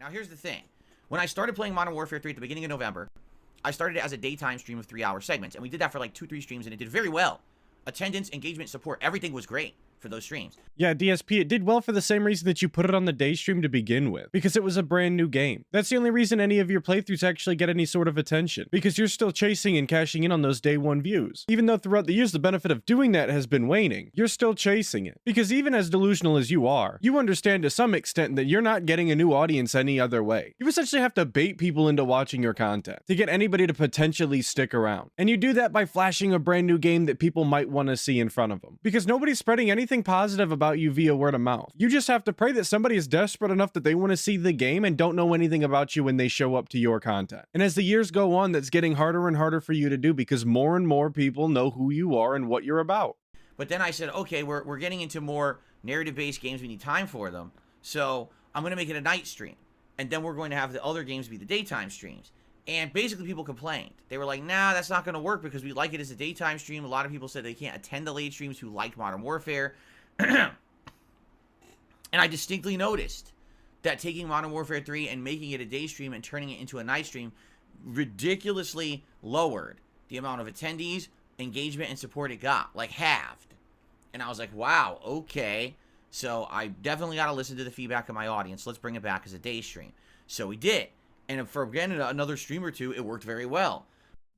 Now, here's the thing. When I started playing Modern Warfare 3 at the beginning of November, I started it as a daytime stream of 3-hour segments, and we did that for like 2-3 streams, and it did very well. Attendance, engagement, support, everything was great for those streams. Yeah, DSP, it did well for the same reason that you put it on the day stream to begin with, because it was a brand new game. That's the only reason any of your playthroughs actually get any sort of attention, because you're still chasing and cashing in on those day one views. Even though throughout the years the benefit of doing that has been waning, you're still chasing it. Because even as delusional as you are, you understand to some extent that you're not getting a new audience any other way. You essentially have to bait people into watching your content to get anybody to potentially stick around. And you do that by flashing a brand new game that people might want to see in front of them. Because nobody's spreading anything positive about you via word of mouth. You just have to pray that somebody is desperate enough that they want to see the game and don't know anything about you when they show up to your content. And as the years go on, that's getting harder and harder for you to do because more and more people know who you are and what you're about. But then I said, okay, we're getting into more narrative-based games. We need time for them. So I'm going to make it a night stream. And then we're going to have the other games be the daytime streams. And basically people complained. They were like, nah, that's not going to work because we like it as a daytime stream. A lot of people said they can't attend the late streams who liked Modern Warfare. And I distinctly noticed that taking Modern Warfare 3 and making it a day stream and turning it into a night stream ridiculously lowered the amount of attendees, engagement, and support it got. Like, halved. And I was like, wow, okay. So I definitely got to listen to the feedback of my audience. Let's bring it back as a day stream. So we did. And for, again, another stream or two, it worked very well.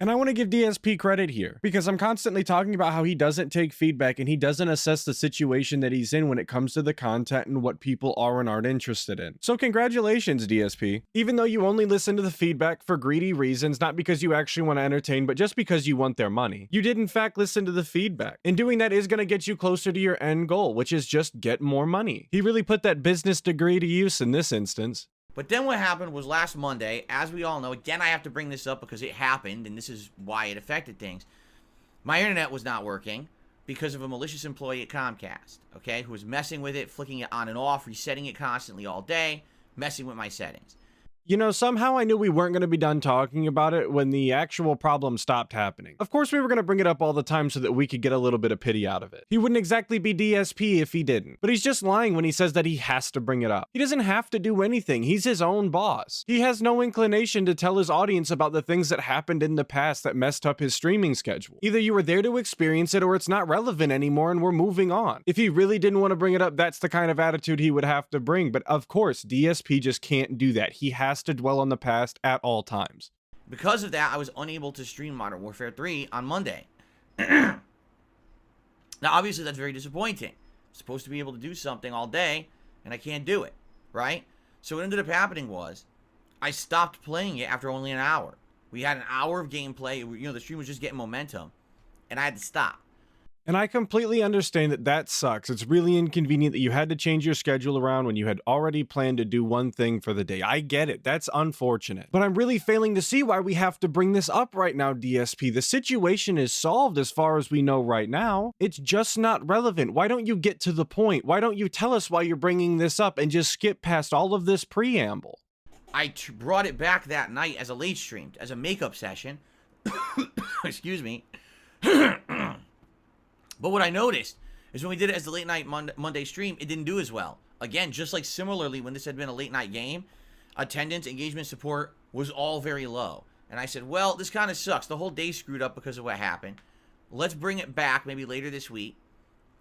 And I want to give DSP credit here, because I'm constantly talking about how he doesn't take feedback and he doesn't assess the situation that he's in when it comes to the content and what people are and aren't interested in. So congratulations, DSP. Even though you only listen to the feedback for greedy reasons, not because you actually want to entertain, but just because you want their money, you did in fact listen to the feedback. And doing that is going to get you closer to your end goal, which is just get more money. He really put that business degree to use in this instance. But then what happened was last Monday, as we all know, again, I have to bring this up because it happened, and this is why it affected things. My internet was not working because of a malicious employee at Comcast, okay, who was messing with it, flicking it on and off, resetting it constantly all day, messing with my settings. You know, somehow I knew we weren't going to be done talking about it when the actual problem stopped happening. Of course, we were going to bring it up all the time so that we could get a little bit of pity out of it. He wouldn't exactly be DSP if he didn't, but he's just lying when he says that he has to bring it up. He doesn't have to do anything. He's his own boss. He has no inclination to tell his audience about the things that happened in the past that messed up his streaming schedule. Either you were there to experience it or it's not relevant anymore and we're moving on. If he really didn't want to bring it up, that's the kind of attitude he would have to bring. But of course, DSP just can't do that. He has to dwell on the past at all times. Because of that, I was unable to stream Modern Warfare 3 on Monday. Now, obviously, that's very disappointing. I'm supposed to be able to do something all day, and I can't do it, right? So what ended up happening was, I stopped playing it after only an hour. We had an hour of gameplay. You know, the stream was just getting momentum, and I had to stop. And I completely understand that that sucks. It's really inconvenient that you had to change your schedule around when you had already planned to do one thing for the day. I get it. That's unfortunate. But I'm really failing to see why we have to bring this up right now, DSP. The situation is solved as far as we know right now. It's just not relevant. Why don't you get to the point? Why don't you tell us why you're bringing this up and just skip past all of this preamble? I brought it back that night as a late stream, as a makeup session. Excuse me. But what I noticed is when we did it as the late night Monday stream, it didn't do as well. Again, just like similarly when this had been a late night game, attendance, engagement, support was all very low. And I said, well, this kind of sucks. The whole day screwed up because of what happened. Let's bring it back maybe later this week,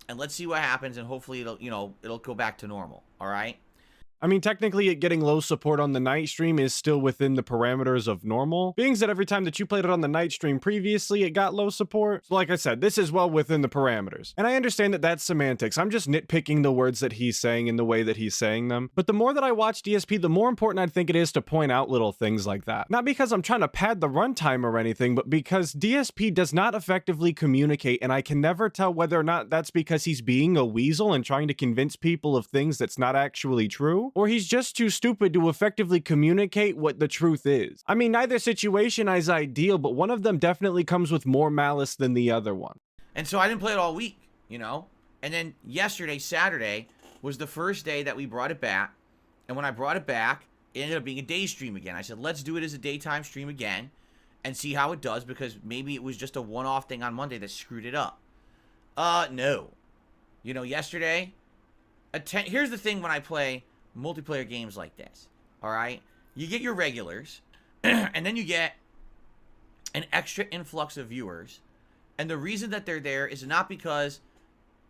and let's see what happens, and hopefully it'll go back to normal, all right? I mean, technically, it getting low support on the night stream is still within the parameters of normal. Being that every time that you played it on the night stream previously, it got low support. So like I said, this is well within the parameters. And I understand that that's semantics. I'm just nitpicking the words that he's saying in the way that he's saying them. But the more that I watch DSP, the more important I think it is to point out little things like that. Not because I'm trying to pad the runtime or anything, but because DSP does not effectively communicate, and I can never tell whether or not that's because he's being a weasel and trying to convince people of things that's not actually true, or he's just too stupid to effectively communicate what the truth is. I mean, neither situation is ideal, but one of them definitely comes with more malice than the other one. And so I didn't play it all week, you know? And then yesterday, Saturday, was the first day that we brought it back. And when I brought it back, it ended up being a day stream again. I said, let's do it as a daytime stream again and see how it does, because maybe it was just a one-off thing on Monday that screwed it up. No. You know, yesterday, here's the thing when I play multiplayer games like this. all right? You get your regulars, and then you get an extra influx of viewers. And the reason that they're there is not because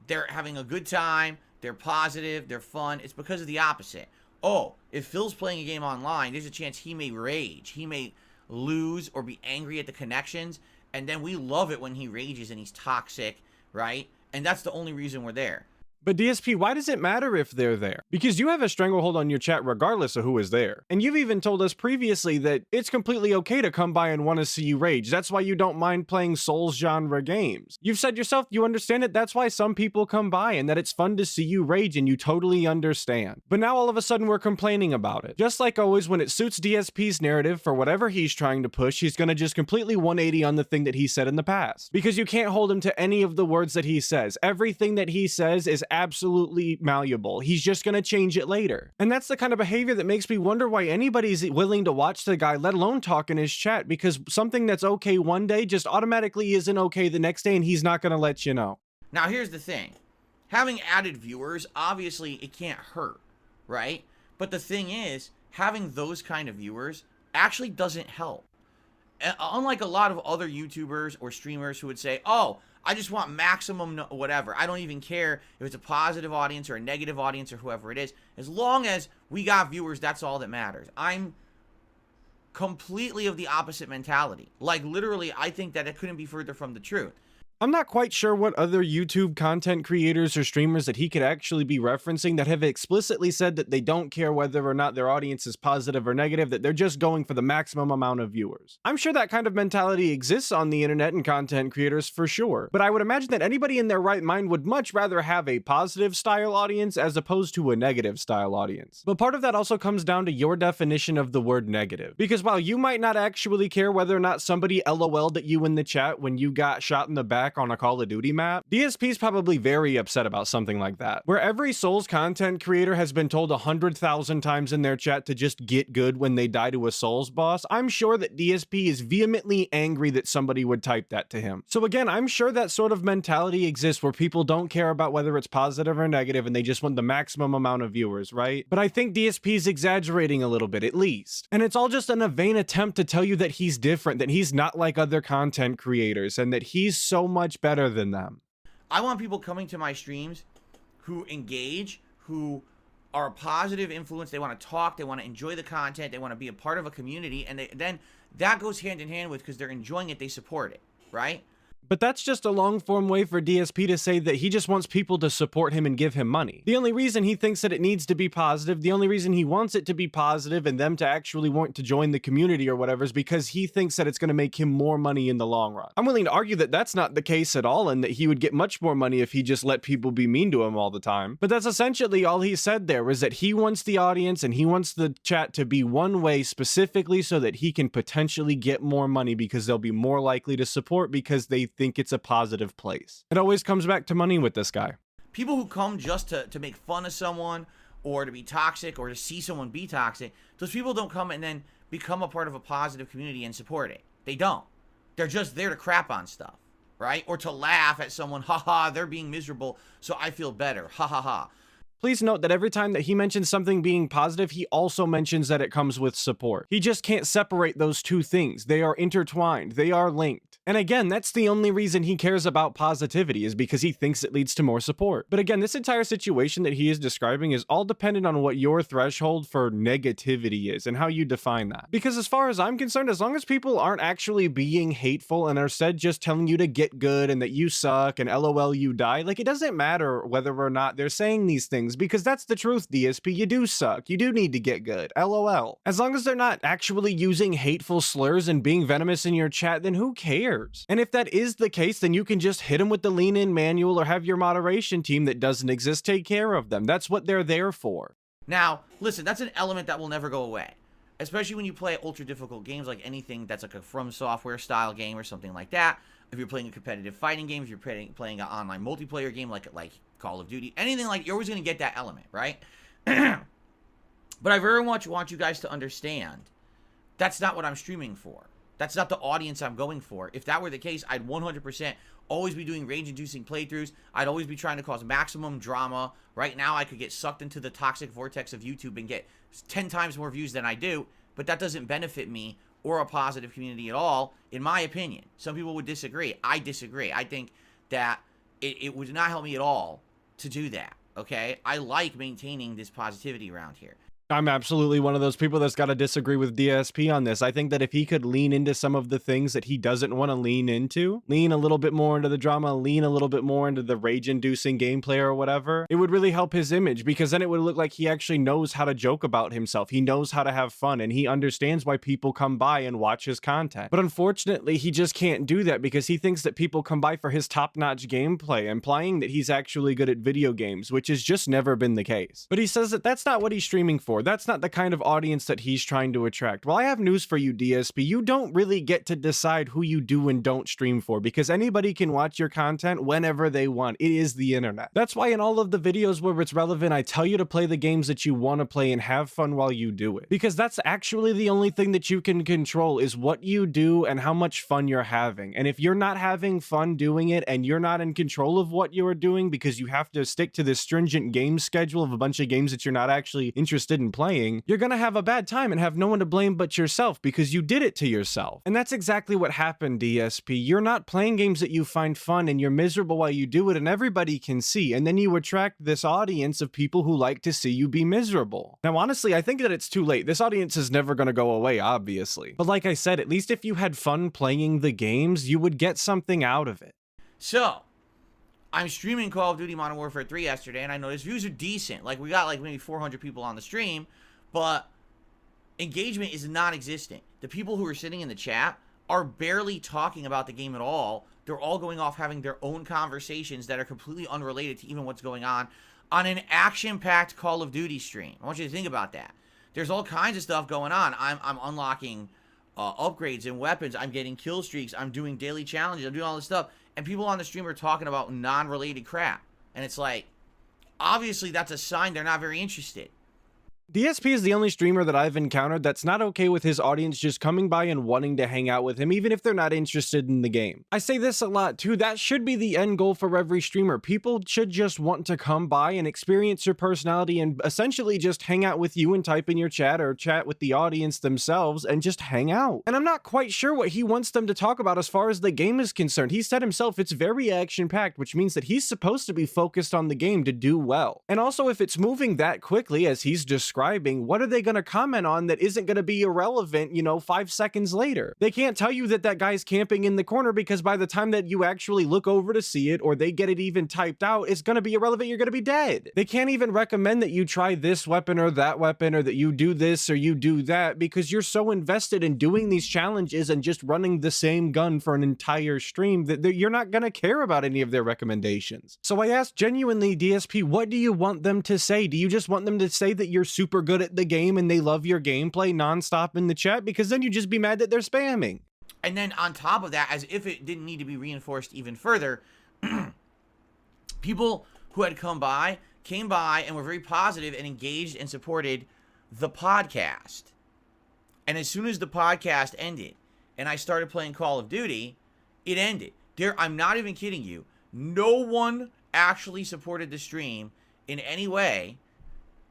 they're having a good time, they're positive, they're fun. It's because of the opposite. Oh, if Phil's playing a game online, there's a chance he may rage. He may lose or be angry at the connections. And then we love it when he rages and he's toxic, right? And that's the only reason we're there. But DSP, why does it matter if they're there? Because you have a stranglehold on your chat regardless of who is there. And you've even told us previously that it's completely okay to come by and want to see you rage. That's why you don't mind playing Souls genre games. You've said yourself you understand it. That's why some people come by and that it's fun to see you rage and you totally understand. But now all of a sudden we're complaining about it. Just like always, when it suits DSP's narrative for whatever he's trying to push, he's going to just completely 180 on the thing that he said in the past. Because you can't hold him to any of the words that he says. Everything that he says is absolutely malleable. He's just going to change it later. And that's the kind of behavior that makes me wonder why anybody's willing to watch the guy, let alone talk in his chat, because something that's okay one day just automatically isn't okay the next day, and he's not going to let you know. Now, here's the thing. Having added viewers, obviously, it can't hurt, right? But the thing is, having those kind of viewers actually doesn't help. Unlike a lot of other YouTubers or streamers who would say, oh, I just want maximum whatever. I don't even care if it's a positive audience or a negative audience or whoever it is. As long as we got viewers, that's all that matters. I'm completely of the opposite mentality. Like, literally, I think that it couldn't be further from the truth. I'm not quite sure what other YouTube content creators or streamers that he could actually be referencing that have explicitly said that they don't care whether or not their audience is positive or negative, that they're just going for the maximum amount of viewers. I'm sure that kind of mentality exists on the internet and content creators for sure, but I would imagine that anybody in their right mind would much rather have a positive style audience as opposed to a negative style audience. But part of that also comes down to your definition of the word negative, because while you might not actually care whether or not somebody LOL'd at you in the chat when you got shot in the back on a Call of Duty map, DSP's probably very upset about something like that. Where every Souls content creator has been told 100,000 times in their chat to just get good when they die to a Souls boss, I'm sure that DSP is vehemently angry that somebody would type that to him. So again, I'm sure that sort of mentality exists where people don't care about whether it's positive or negative and they just want the maximum amount of viewers, right? But I think DSP's exaggerating a little bit, at least. And it's all just in a vain attempt to tell you that he's different, that he's not like other content creators, and that he's so much better than them. I want people coming to my streams who engage, who are a positive influence. They want to talk, they want to enjoy the content, they want to be a part of a community, and then that goes hand in hand with, because they're enjoying it, they support it, right? But that's just a long-form way for DSP to say that he just wants people to support him and give him money. The only reason he thinks that it needs to be positive, the only reason he wants it to be positive and them to actually want to join the community or whatever, is because he thinks that it's going to make him more money in the long run. I'm willing to argue that that's not the case at all, and that he would get much more money if he just let people be mean to him all the time. But that's essentially all he said there, was that he wants the audience and he wants the chat to be one way specifically so that he can potentially get more money, because they'll be more likely to support because they think it's a positive place. It always comes back to money with this guy. People who come just to make fun of someone, or to be toxic, or to see someone be toxic, those people don't come and then become a part of a positive community and support it. They don't. They're just there to crap on stuff, right? Or to laugh at someone, haha, they're being miserable, so I feel better, ha ha ha. Please note that every time that he mentions something being positive, he also mentions that it comes with support. He just can't separate those two things. They are intertwined. They are linked. And again, that's the only reason he cares about positivity, is because he thinks it leads to more support. But again, this entire situation that he is describing is all dependent on what your threshold for negativity is and how you define that. Because as far as I'm concerned, as long as people aren't actually being hateful and are said just telling you to get good and that you suck and LOL you die, like, it doesn't matter whether or not they're saying these things, because that's the truth, DSP. You do suck. You do need to get good. LOL. As long as they're not actually using hateful slurs and being venomous in your chat, then who cares? And if that is the case, then you can just hit them with the lean-in manual or have your moderation team that doesn't exist take care of them. That's what they're there for. Now, listen, that's an element that will never go away. Especially when you play ultra difficult games, like anything that's like a From Software style game or something like that. If you're playing a competitive fighting game, if you're playing an online multiplayer game like Call of Duty, anything like, you're always going to get that element, right? But I very much want you guys to understand that's not what I'm streaming for. That's not the audience I'm going for. If that were the case, I'd 100% always be doing rage-inducing playthroughs. I'd always be trying to cause maximum drama. Right now, I could get sucked into the toxic vortex of YouTube and get 10 times more views than I do, but that doesn't benefit me or a positive community at all, in my opinion. Some people would disagree. I disagree. I think that it would not help me at all to do that, okay? I like maintaining this positivity around here. I'm absolutely one of those people that's got to disagree with DSP on this. I think that if he could lean into some of the things that he doesn't want to lean into, lean a little bit more into the drama, lean a little bit more into the rage-inducing gameplay or whatever, it would really help his image, because then it would look like he actually knows how to joke about himself. He knows how to have fun, and he understands why people come by and watch his content. But unfortunately, he just can't do that because he thinks that people come by for his top-notch gameplay, implying that he's actually good at video games, which has just never been the case. But he says that that's not what he's streaming for. That's not the kind of audience that he's trying to attract. Well, I have news for you, DSP. You don't really get to decide who you do and don't stream for, because anybody can watch your content whenever they want. It is the internet. That's why in all of the videos where it's relevant, I tell you to play the games that you want to play and have fun while you do it. Because that's actually the only thing that you can control, is what you do and how much fun you're having. And if you're not having fun doing it and you're not in control of what you are doing because you have to stick to this stringent game schedule of a bunch of games that you're not actually interested in playing, you're gonna have a bad time and have no one to blame but yourself because you did it to yourself. And that's exactly what happened, DSP. You're not playing games that you find fun and you're miserable while you do it, and everybody can see, and then you attract this audience of people who like to see you be miserable. Now, honestly, I think that it's too late. This audience is never gonna go away, obviously. But like I said, at least if you had fun playing the games, you would get something out of it. So, I'm streaming Call of Duty Modern Warfare 3 yesterday, and I noticed views are decent. Like, we got like maybe 400 people on the stream, but engagement is non-existent. The people who are sitting in the chat are barely talking about the game at all. They're all going off having their own conversations that are completely unrelated to even what's going on an action-packed Call of Duty stream. I want you to think about that. There's all kinds of stuff going on. I'm unlocking upgrades and weapons. I'm getting kill streaks. I'm doing daily challenges. I'm doing all this stuff. And people on the stream are talking about non-related crap. And it's like, obviously that's a sign they're not very interested. DSP is the only streamer that I've encountered that's not okay with his audience just coming by and wanting to hang out with him, even if they're not interested in the game. I say this a lot too, that should be the end goal for every streamer. People should just want to come by and experience your personality and essentially just hang out with you and type in your chat or chat with the audience themselves and just hang out. And I'm not quite sure what he wants them to talk about as far as the game is concerned. He said himself it's very action-packed, which means that he's supposed to be focused on the game to do well. And also, if it's moving that quickly as he's describing, what are they going to comment on that isn't going to be irrelevant, 5 seconds later? They can't tell you that that guy's camping in the corner, because by the time that you actually look over to see it, or they get it even typed out, it's going to be irrelevant. You're going to be dead. They can't even recommend that you try this weapon or that weapon, or that you do this or you do that, because you're so invested in doing these challenges and just running the same gun for an entire stream that you're not going to care about any of their recommendations. So I asked genuinely, DSP, what do you want them to say? Do you just want them to say that you're super good at the game and they love your gameplay nonstop in the chat? Because then you'd just be mad that they're spamming. And then on top of that, as if it didn't need to be reinforced even further, people who had came by and were very positive and engaged and supported the podcast. And as soon as the podcast ended and I started playing Call of Duty, it ended. I'm not even kidding you. No one actually supported the stream in any way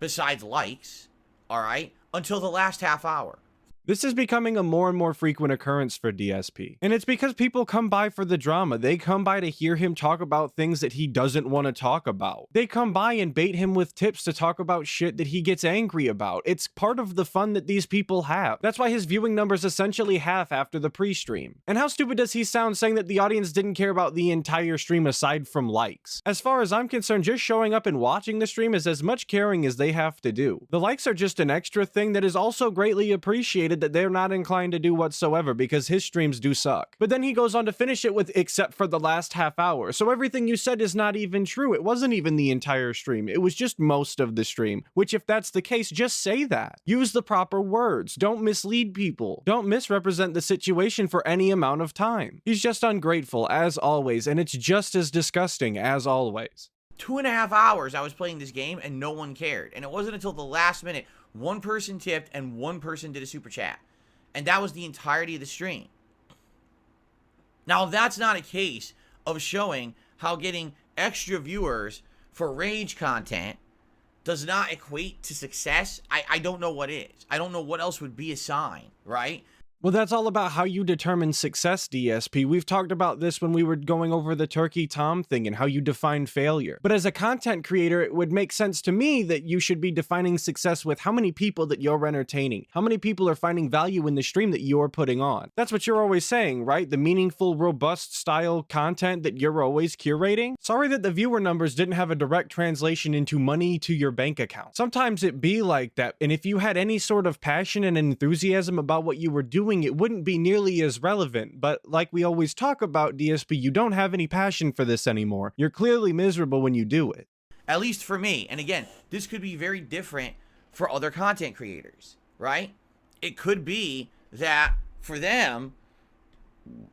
besides likes, all right, until the last half hour. This is becoming a more and more frequent occurrence for DSP. And it's because people come by for the drama. They come by to hear him talk about things that he doesn't want to talk about. They come by and bait him with tips to talk about shit that he gets angry about. It's part of the fun that these people have. That's why his viewing numbers essentially half after the pre-stream. And how stupid does he sound saying that the audience didn't care about the entire stream aside from likes? As far as I'm concerned, just showing up and watching the stream is as much caring as they have to do. The likes are just an extra thing that is also greatly appreciated that they're not inclined to do whatsoever, because his streams do suck. But then he goes on to finish it with, except for the last half hour. So everything you said is not even true. It wasn't even the entire stream. It was just most of the stream, which if that's the case, just say that. Use the proper words. Don't mislead people. Don't misrepresent the situation for any amount of time. He's just ungrateful, as always, and it's just as disgusting as always. 2.5 hours I was playing this game and no one cared. And it wasn't until the last minute one person tipped and one person did a super chat. And that was the entirety of the stream. Now, that's not a case of showing how getting extra viewers for rage content does not equate to success. I don't know what is. I don't know what else would be a sign, right? Well, that's all about how you determine success, DSP. We've talked about this when we were going over the Turkey Tom thing and how you define failure. But as a content creator, it would make sense to me that you should be defining success with how many people that you're entertaining, how many people are finding value in the stream that you're putting on. That's what you're always saying, right? The meaningful, robust style content that you're always curating. Sorry that the viewer numbers didn't have a direct translation into money to your bank account. Sometimes it be like that, and if you had any sort of passion and enthusiasm about what you were doing, it wouldn't be nearly as relevant. But like we always talk about, DSP, you don't have any passion for this anymore. You're clearly miserable when you do it. At least for me. And again, this could be very different for other content creators, right? It could be that for them,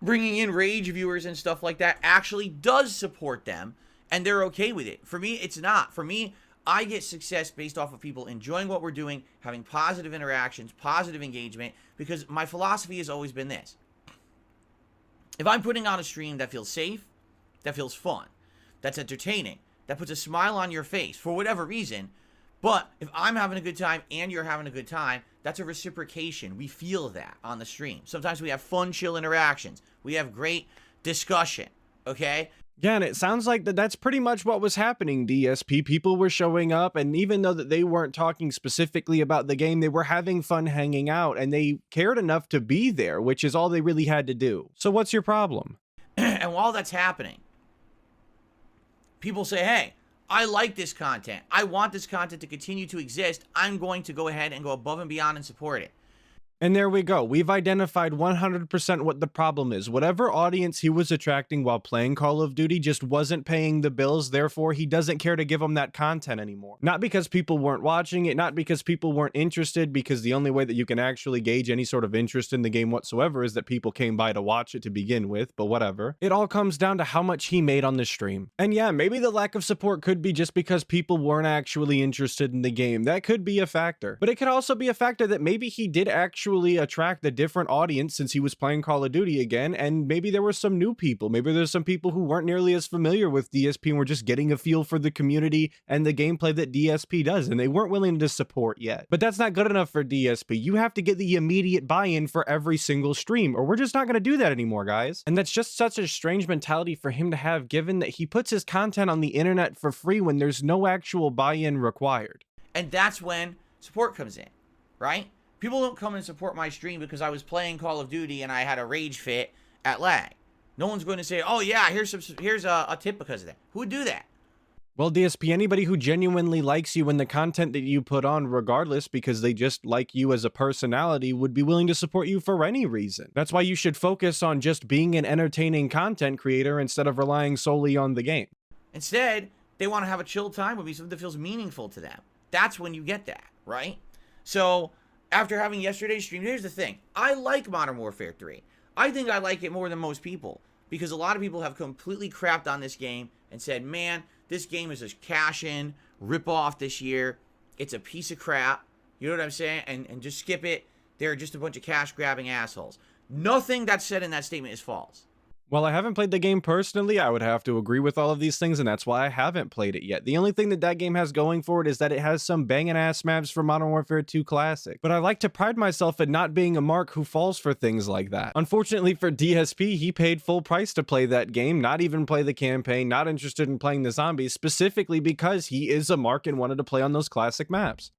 bringing in rage viewers and stuff like that actually does support them and they're okay with it. For me, it's not. For me, I get success based off of people enjoying what we're doing, having positive interactions, positive engagement, because my philosophy has always been this. If I'm putting on a stream that feels safe, that feels fun, that's entertaining, that puts a smile on your face for whatever reason, but if I'm having a good time and you're having a good time, that's a reciprocation. We feel that on the stream. Sometimes we have fun, chill interactions. We have great discussion, okay? Yeah, and it sounds like that's pretty much what was happening, DSP. People were showing up, and even though that they weren't talking specifically about the game, they were having fun hanging out, and they cared enough to be there, which is all they really had to do. So what's your problem? And while that's happening, people say, hey, I like this content. I want this content to continue to exist. I'm going to go ahead and go above and beyond and support it. And there we go. We've identified 100% what the problem is. Whatever audience he was attracting while playing Call of Duty just wasn't paying the bills, therefore he doesn't care to give them that content anymore. Not because people weren't watching it, not because people weren't interested, because the only way that you can actually gauge any sort of interest in the game whatsoever is that people came by to watch it to begin with, but whatever. It all comes down to how much he made on the stream. And yeah, maybe the lack of support could be just because people weren't actually interested in the game. That could be a factor. But it could also be a factor that maybe he did actually attract a different audience since he was playing Call of Duty again, and maybe there were some new people. Maybe there's some people who weren't nearly as familiar with DSP and were just getting a feel for the community and the gameplay that DSP does, and they weren't willing to support yet. But that's not good enough for DSP. You have to get the immediate buy-in for every single stream, or we're just not going to do that anymore, guys. And that's just such a strange mentality for him to have, given that he puts his content on the internet for free when there's no actual buy-in required. And that's when support comes in, right? People don't come and support my stream because I was playing Call of Duty and I had a rage fit at lag. No one's going to say, oh yeah, here's a tip because of that. Who would do that? Well, DSP, anybody who genuinely likes you and the content that you put on, regardless, because they just like you as a personality, would be willing to support you for any reason. That's why you should focus on just being an entertaining content creator instead of relying solely on the game. Instead, they want to have a chill time with me, something that feels meaningful to them. That's when you get that, right? So after having yesterday's stream, here's the thing. I like Modern Warfare 3. I think I like it more than most people because a lot of people have completely crapped on this game and said, man, this game is a cash-in, rip-off this year. It's a piece of crap. You know what I'm saying? And just skip it. They're just a bunch of cash-grabbing assholes. Nothing that's said in that statement is false. Well, I haven't played the game personally. I would have to agree with all of these things, and that's why I haven't played it yet. The only thing that game has going for it is that it has some banging-ass maps for Modern Warfare 2 Classic. But I like to pride myself in not being a mark who falls for things like that. Unfortunately for DSP, he paid full price to play that game, not even play the campaign, not interested in playing the zombies, specifically because he is a mark and wanted to play on those classic maps.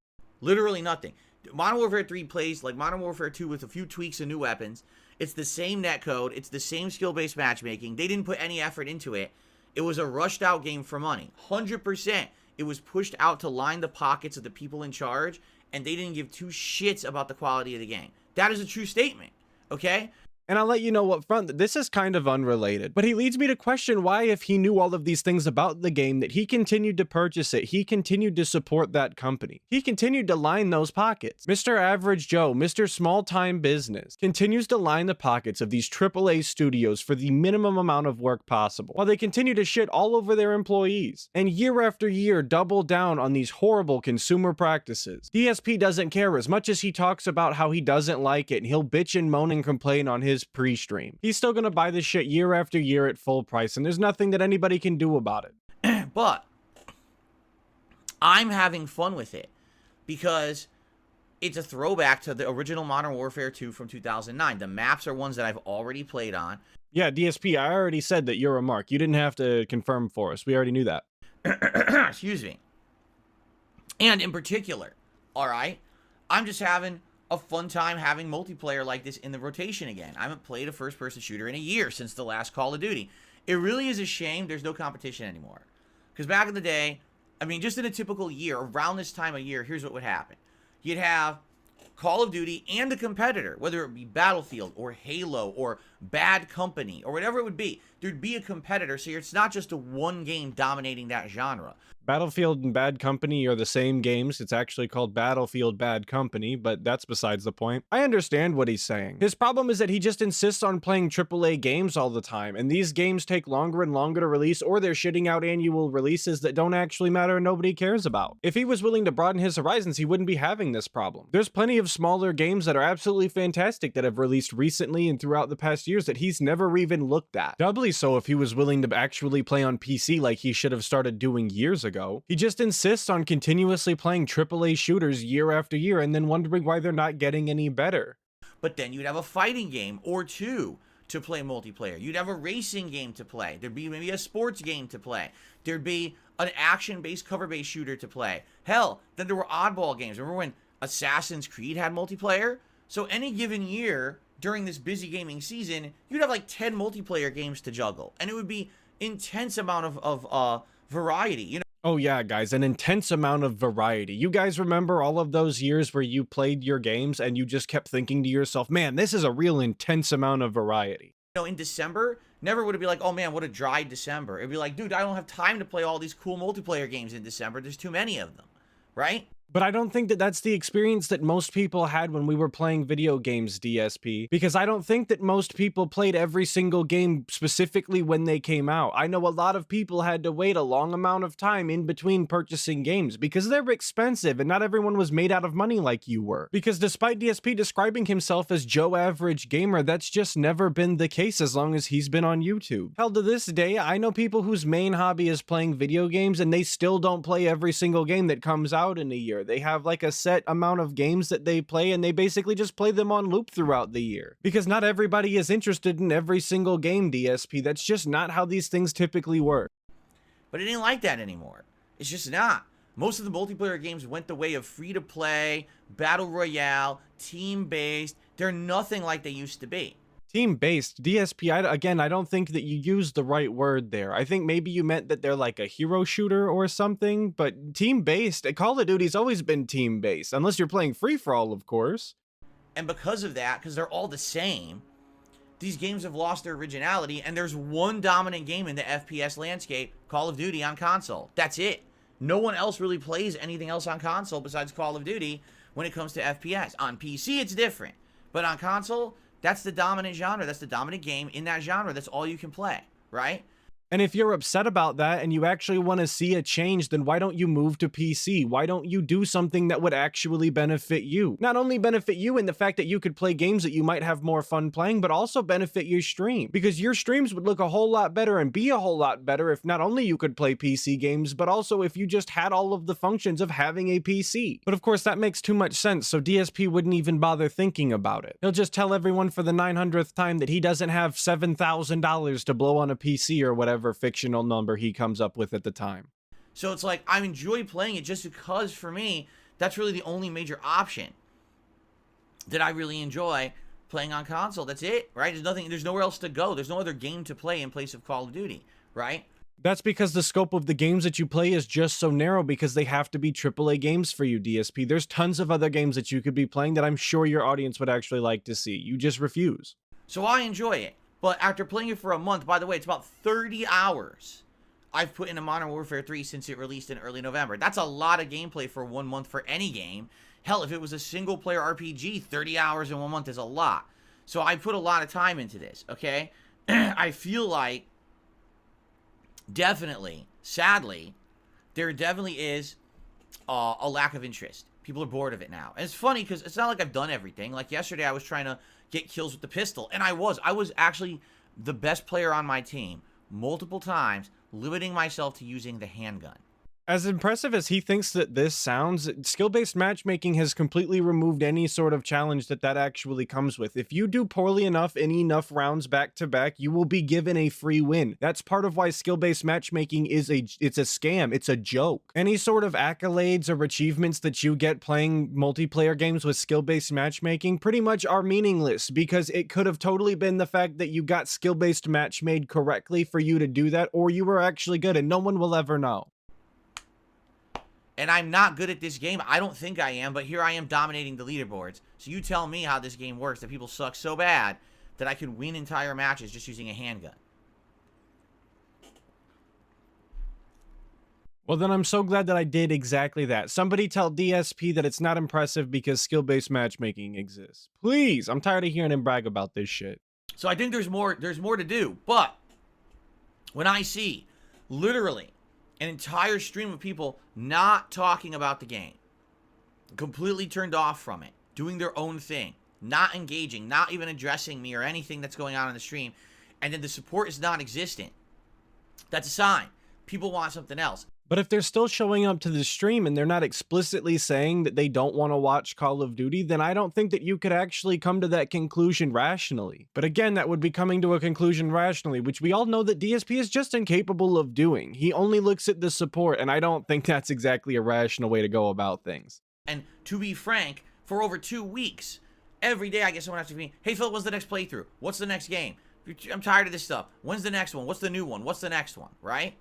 Literally nothing. Modern Warfare 3 plays like Modern Warfare 2 with a few tweaks and new weapons. It's the same netcode. It's the same skill-based matchmaking. They didn't put any effort into it. It was a rushed-out game for money. 100%. It was pushed out to line the pockets of the people in charge, and they didn't give two shits about the quality of the game. That is a true statement, okay? And I'll let you know up front that this is kind of unrelated, but he leads me to question why, if he knew all of these things about the game, that he continued to purchase it, he continued to support that company. He continued to line those pockets. Mr. Average Joe, Mr. Small-Time Business, continues to line the pockets of these AAA studios for the minimum amount of work possible, while they continue to shit all over their employees, and year after year double down on these horrible consumer practices. DSP doesn't care as much as he talks about how he doesn't like it, and he'll bitch and moan and complain on his pre-stream. He's still gonna buy this shit year after year at full price, and there's nothing that anybody can do about it. But I'm having fun with it because it's a throwback to the original Modern Warfare 2 from 2009. The maps are ones that I've already played on. Yeah, DSP, I already said that you're a mark. You didn't have to confirm for us. We already knew that. Excuse me. And in particular, all right, I'm just having a fun time having multiplayer like this in the rotation again. I haven't played a first-person shooter in a year since the last Call of Duty. It really is a shame there's no competition anymore. Because back in the day, I mean, just in a typical year, around this time of year, here's what would happen. You'd have Call of Duty and a competitor, whether it be Battlefield or Halo or Bad Company or whatever it would be. There'd be a competitor, so it's not just a one game dominating that genre. Battlefield and Bad Company are the same games. It's actually called Battlefield Bad Company, but that's besides the point. I understand what he's saying. His problem is that he just insists on playing AAA games all the time, and these games take longer and longer to release, or they're shitting out annual releases that don't actually matter and nobody cares about. If he was willing to broaden his horizons, he wouldn't be having this problem. There's plenty of smaller games that are absolutely fantastic that have released recently and throughout the past years that he's never even looked at. Doubly so if he was willing to actually play on PC like he should have started doing years ago. He just insists on continuously playing AAA shooters year after year and then wondering why they're not getting any better. But then you'd have a fighting game or two to play multiplayer. You'd have a racing game to play. There'd be maybe a sports game to play. There'd be an action-based, cover-based shooter to play. Hell, then there were oddball games. Remember when Assassin's Creed had multiplayer? So any given year during this busy gaming season, you'd have like 10 multiplayer games to juggle. And it would be intense amount of variety, you know? Oh yeah, guys, an intense amount of variety. You guys remember all of those years where you played your games and you just kept thinking to yourself, man, this is a real intense amount of variety. You know, in December, never would it be like, oh man, what a dry December. It'd be like, dude, I don't have time to play all these cool multiplayer games in December. There's too many of them, right? But I don't think that that's the experience that most people had when we were playing video games, DSP, because I don't think that most people played every single game specifically when they came out. I know a lot of people had to wait a long amount of time in between purchasing games because they're expensive and not everyone was made out of money like you were. Because despite DSP describing himself as Joe Average Gamer, that's just never been the case as long as he's been on YouTube. Hell, to this day, I know people whose main hobby is playing video games and they still don't play every single game that comes out in a year. They have like a set amount of games that they play and they basically just play them on loop throughout the year. Because not everybody is interested in every single game, DSP. That's just not how these things typically work. But it ain't like that anymore. It's just not. Most of the multiplayer games went the way of free-to-play, battle royale, team-based. They're nothing like they used to be. Team-based, DSP, I don't think that you used the right word there. I think maybe you meant that they're like a hero shooter or something, but team-based, Call of Duty's always been team-based, unless you're playing free-for-all, of course. And because of that, because they're all the same, these games have lost their originality, and there's one dominant game in the FPS landscape, Call of Duty on console. That's it. No one else really plays anything else on console besides Call of Duty when it comes to FPS. On PC, it's different, but on console, that's the dominant genre. That's the dominant game in that genre. That's all you can play, right? And if you're upset about that and you actually want to see a change, then why don't you move to PC? Why don't you do something that would actually benefit you? Not only benefit you in the fact that you could play games that you might have more fun playing, but also benefit your stream. Because your streams would look a whole lot better and be a whole lot better if not only you could play PC games, but also if you just had all of the functions of having a PC. But of course, that makes too much sense, so DSP wouldn't even bother thinking about it. He'll just tell everyone for the 900th time that he doesn't have $7,000 to blow on a PC or whatever fictional number he comes up with at the time. So it's like, I enjoy playing it just because, for me, that's really the only major option that I really enjoy playing on console. That's it, right? There's nowhere else to go. There's no other game to play in place of Call of Duty, right? That's because the scope of the games that you play is just so narrow because they have to be AAA games for you, DSP. There's tons of other games that you could be playing that I'm sure your audience would actually like to see. You just refuse. So I enjoy it. But after playing it for a month, by the way, it's about 30 hours I've put into Modern Warfare 3 since it released in early November. That's a lot of gameplay for 1 month for any game. Hell, if it was a single-player RPG, 30 hours in 1 month is a lot. So I put a lot of time into this, okay? I feel like, definitely, sadly, there definitely is a lack of interest. People are bored of it now. And it's funny because it's not like I've done everything. Like yesterday, I was trying to get kills with the pistol. And I was actually the best player on my team multiple times, limiting myself to using the handgun. As impressive as he thinks that this sounds, skill-based matchmaking has completely removed any sort of challenge that actually comes with. If you do poorly enough in enough rounds back to back, you will be given a free win. That's part of why skill-based matchmaking it's a scam. It's a joke. Any sort of accolades or achievements that you get playing multiplayer games with skill-based matchmaking pretty much are meaningless, because it could have totally been the fact that you got skill-based match made correctly for you to do that, or you were actually good and no one will ever know. And I'm not good at this game. I don't think I am, but here I am dominating the leaderboards. So you tell me how this game works, that people suck so bad that I could win entire matches just using a handgun. Well, then I'm so glad that I did exactly that. Somebody tell DSP that it's not impressive because skill-based matchmaking exists. Please, I'm tired of hearing him brag about this shit. So I think there's more to do. But when I see literally an entire stream of people not talking about the game, completely turned off from it, doing their own thing, not engaging, not even addressing me or anything that's going on in the stream, and then the support is non-existent, that's a sign. People want something else. But if they're still showing up to the stream and they're not explicitly saying that they don't want to watch Call of Duty, then I don't think that you could actually come to that conclusion rationally. But again, that would be coming to a conclusion rationally, which we all know that DSP is just incapable of doing. He only looks at the support, and I don't think that's exactly a rational way to go about things. And to be frank, for over 2 weeks, every day I get someone asking me, hey Phil, what's the next playthrough? What's the next game? I'm tired of this stuff. When's the next one? What's the new one? What's the next one? Right?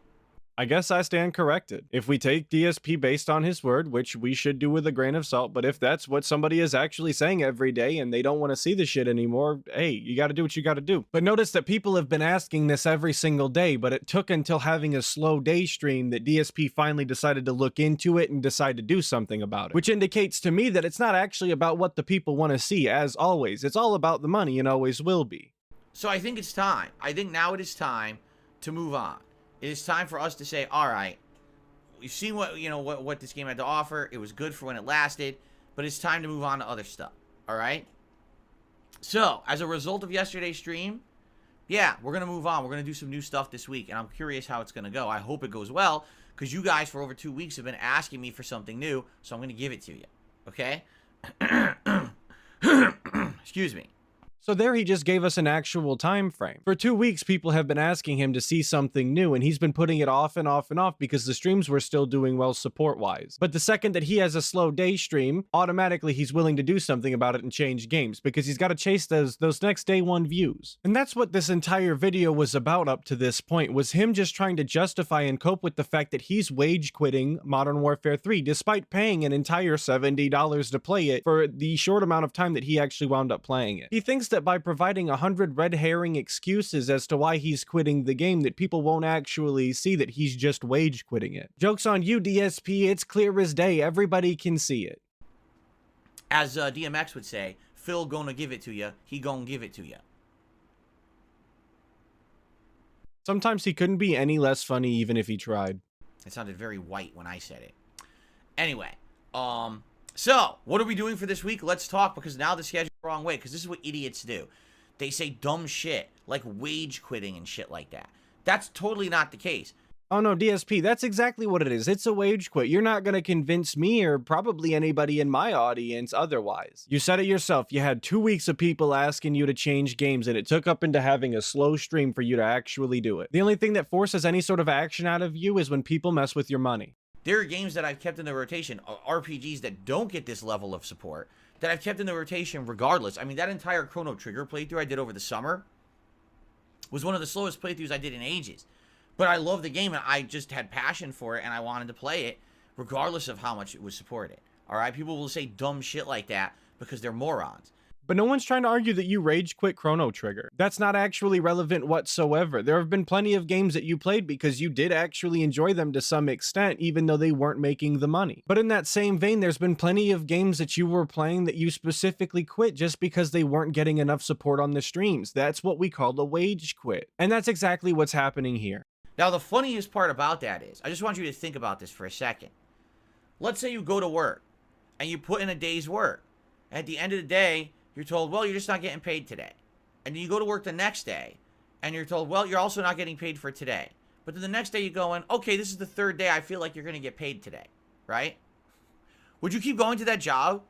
I guess I stand corrected. If we take DSP based on his word, which we should do with a grain of salt, but if that's what somebody is actually saying every day and they don't want to see the shit anymore, hey, you gotta do what you gotta do. But notice that people have been asking this every single day, but it took until having a slow day stream that DSP finally decided to look into it and decide to do something about it. Which indicates to me that it's not actually about what the people want to see, as always. It's all about the money and always will be. So I think it's time. I think now it is time to move on. It is time for us to say, all right, we've seen what this game had to offer. It was good for when it lasted, but it's time to move on to other stuff. All right? So, as a result of yesterday's stream, yeah, we're going to move on. We're going to do some new stuff this week, and I'm curious how it's going to go. I hope it goes well, because you guys for over 2 weeks have been asking me for something new, so I'm going to give it to you. Okay? Excuse me. So there he just gave us an actual time frame. For 2 weeks, people have been asking him to see something new, and he's been putting it off and off and off because the streams were still doing well support-wise. But the second that he has a slow day stream, automatically he's willing to do something about it and change games, because he's got to chase those next day one views. And that's what this entire video was about up to this point, was him just trying to justify and cope with the fact that he's wage quitting Modern Warfare 3, despite paying an entire $70 to play it for the short amount of time that he actually wound up playing it. He thinks that by providing 100 red herring excuses as to why he's quitting the game, that people won't actually see that he's just wage quitting it. Joke's on you, DSP. It's clear as day. Everybody can see it. As DMX would say, Phil gonna give it to you. He gonna give it to you. Sometimes he couldn't be any less funny even if he tried. It sounded very white when I said it. Anyway, so, what are we doing for this week? Let's talk, because now the schedule's the wrong way, because this is what idiots do. They say dumb shit, like wage quitting and shit like that. That's totally not the case. Oh no, DSP, that's exactly what it is. It's a wage quit. You're not going to convince me or probably anybody in my audience otherwise. You said it yourself. You had 2 weeks of people asking you to change games, and it took up into having a slow stream for you to actually do it. The only thing that forces any sort of action out of you is when people mess with your money. There are games that I've kept in the rotation, RPGs that don't get this level of support, that I've kept in the rotation regardless. I mean, that entire Chrono Trigger playthrough I did over the summer was one of the slowest playthroughs I did in ages. But I love the game, and I just had passion for it, and I wanted to play it regardless of how much it was supported. All right? People will say dumb shit like that because they're morons. But no one's trying to argue that you rage quit Chrono Trigger. That's not actually relevant whatsoever. There have been plenty of games that you played because you did actually enjoy them to some extent, even though they weren't making the money. But in that same vein, there's been plenty of games that you were playing that you specifically quit just because they weren't getting enough support on the streams. That's what we call a wage quit. And that's exactly what's happening here. Now, the funniest part about that is, I just want you to think about this for a second. Let's say you go to work and you put in a day's work. At the end of the day, you're told, well, you're just not getting paid today. And then you go to work the next day and you're told, well, you're also not getting paid for today. But then the next day you go in, okay, this is the third day I feel like you're going to get paid today, right? Would you keep going to that job?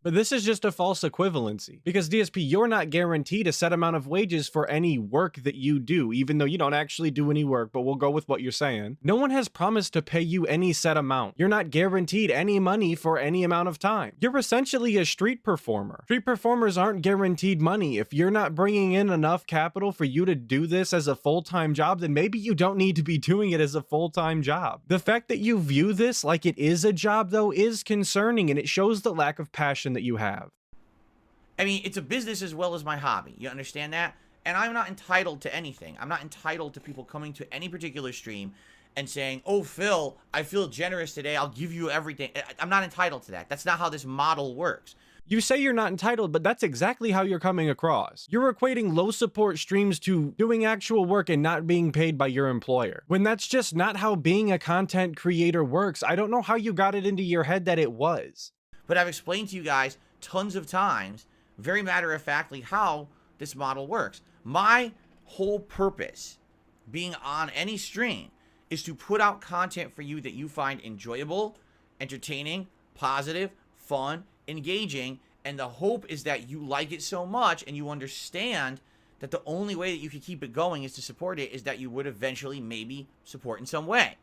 But this is just a false equivalency, because DSP, you're not guaranteed a set amount of wages for any work that you do, even though you don't actually do any work, but we'll go with what you're saying. No one has promised to pay you any set amount. You're not guaranteed any money for any amount of time. You're essentially a street performer. Street performers aren't guaranteed money. If you're not bringing in enough capital for you to do this as a full-time job, then maybe you don't need to be doing it as a full-time job. The fact that you view this like it is a job, though, is concerning, and it shows the lack of passion that you have. I mean, it's a business as well as my hobby. You understand that? And I'm not entitled to anything. I'm not entitled to people coming to any particular stream and saying, oh, Phil, I feel generous today. I'll give you everything. I'm not entitled to that. That's not how this model works. You say you're not entitled, but that's exactly how you're coming across. You're equating low support streams to doing actual work and not being paid by your employer, when that's just not how being a content creator works. I don't know how you got it into your head that it was. But I've explained to you guys tons of times, very matter-of-factly, how this model works. My whole purpose being on any stream is to put out content for you that you find enjoyable, entertaining, positive, fun, engaging, and the hope is that you like it so much and you understand that the only way that you can keep it going is to support it, is that you would eventually maybe support in some way.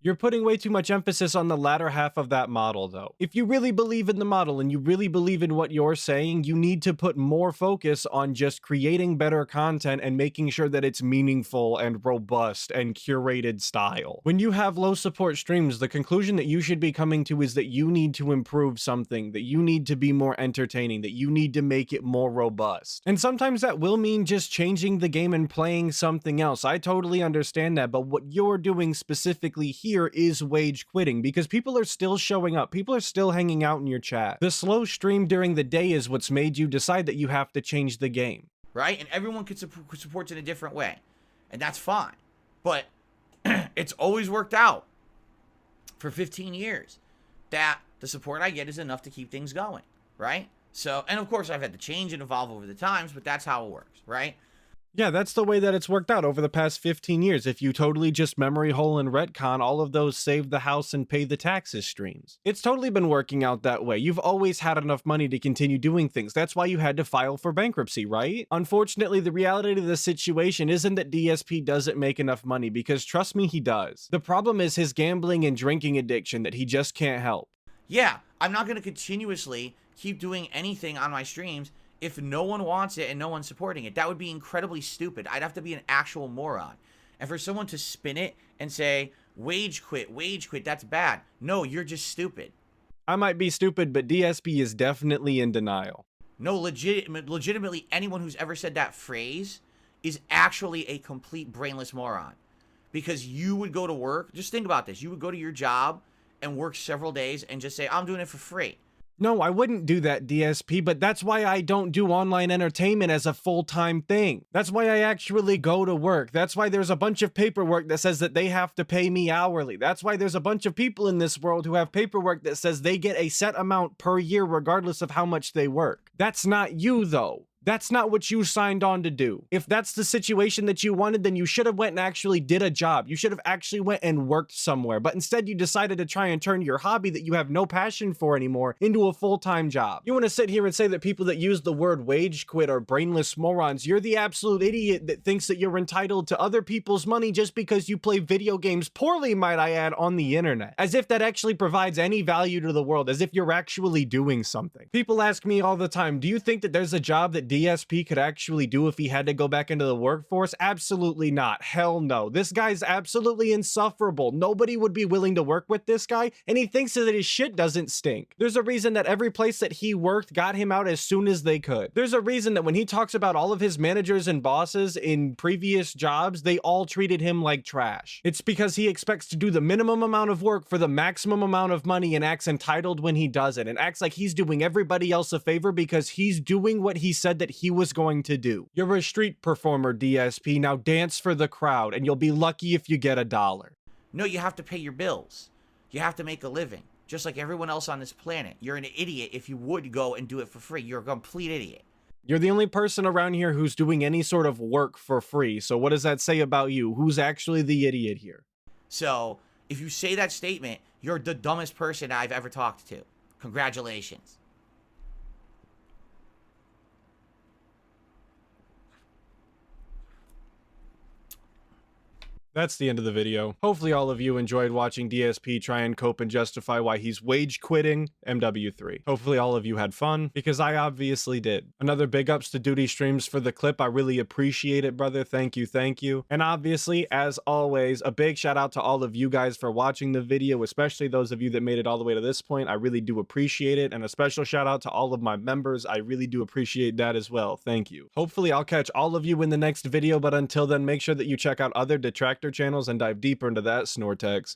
You're putting way too much emphasis on the latter half of that model, though. If you really believe in the model and you really believe in what you're saying, you need to put more focus on just creating better content and making sure that it's meaningful and robust and curated style. When you have low support streams, the conclusion that you should be coming to is that you need to improve something, that you need to be more entertaining, that you need to make it more robust. And sometimes that will mean just changing the game and playing something else. I totally understand that, but what you're doing specifically here is wage quitting, because people are still showing up. People are still hanging out in your chat. The slow stream during the day is what's made you decide that you have to change the game. Right? And everyone could support in a different way. And that's fine. But it's always worked out for 15 years that the support I get is enough to keep things going. Right? So, and of course I've had to change and evolve over the times, but that's how it works. Right? Yeah, that's the way that it's worked out over the past 15 years. If you totally just memory hole and retcon all of those save the house and pay the taxes streams, it's totally been working out that way. You've always had enough money to continue doing things. That's why you had to file for bankruptcy, right? Unfortunately, the reality of the situation isn't that DSP doesn't make enough money, because trust me, he does. The problem is his gambling and drinking addiction that he just can't help. Yeah, I'm not going to continuously keep doing anything on my streams if no one wants it and no one's supporting it. That would be incredibly stupid. I'd have to be an actual moron. And for someone to spin it and say, wage quit, that's bad. No, you're just stupid. I might be stupid, but DSP is definitely in denial. No, legitimately, anyone who's ever said that phrase is actually a complete brainless moron. Because you would go to work, just think about this, you would go to your job and work several days and just say, I'm doing it for free. No, I wouldn't do that, DSP, but that's why I don't do online entertainment as a full-time thing. That's why I actually go to work. That's why there's a bunch of paperwork that says that they have to pay me hourly. That's why there's a bunch of people in this world who have paperwork that says they get a set amount per year regardless of how much they work. That's not you, though. That's not what you signed on to do. If that's the situation that you wanted, then you should have went and actually did a job. You should have actually went and worked somewhere. But instead, you decided to try and turn your hobby that you have no passion for anymore into a full-time job. You want to sit here and say that people that use the word wage quit are brainless morons. You're the absolute idiot that thinks that you're entitled to other people's money just because you play video games poorly, might I add, on the internet. As if that actually provides any value to the world, as if you're actually doing something. People ask me all the time, do you think that there's a job that DSP could actually do if he had to go back into the workforce? Absolutely not. Hell no. This guy's absolutely insufferable. Nobody would be willing to work with this guy, and he thinks that his shit doesn't stink. There's a reason that every place that he worked got him out as soon as they could. There's a reason that when he talks about all of his managers and bosses in previous jobs, they all treated him like trash. It's because he expects to do the minimum amount of work for the maximum amount of money and acts entitled when he does it, and acts like he's doing everybody else a favor because he's doing what he said that he was going to do. You're a street performer, DSP. Now dance for the crowd, and you'll be lucky if you get $1. No, you have to pay your bills. You have to make a living, just like everyone else on this planet. You're an idiot if you would go and do it for free. You're a complete idiot. You're the only person around here who's doing any sort of work for free, so what does that say about you? Who's actually the idiot here? So, if you say that statement, you're the dumbest person I've ever talked to. Congratulations. That's the end of the video. Hopefully all of you enjoyed watching DSP try and cope and justify why he's wage quitting MW3. Hopefully all of you had fun, because I obviously did. Another big ups to Doody Streams for the clip. I really appreciate it, brother. Thank you, thank you. And obviously, as always, a big shout out to all of you guys for watching the video, especially those of you that made it all the way to this point. I really do appreciate it. And a special shout out to all of my members. I really do appreciate that as well. Thank you. Hopefully I'll catch all of you in the next video, but until then, make sure that you check out other detractor channels and dive deeper into that Snortex.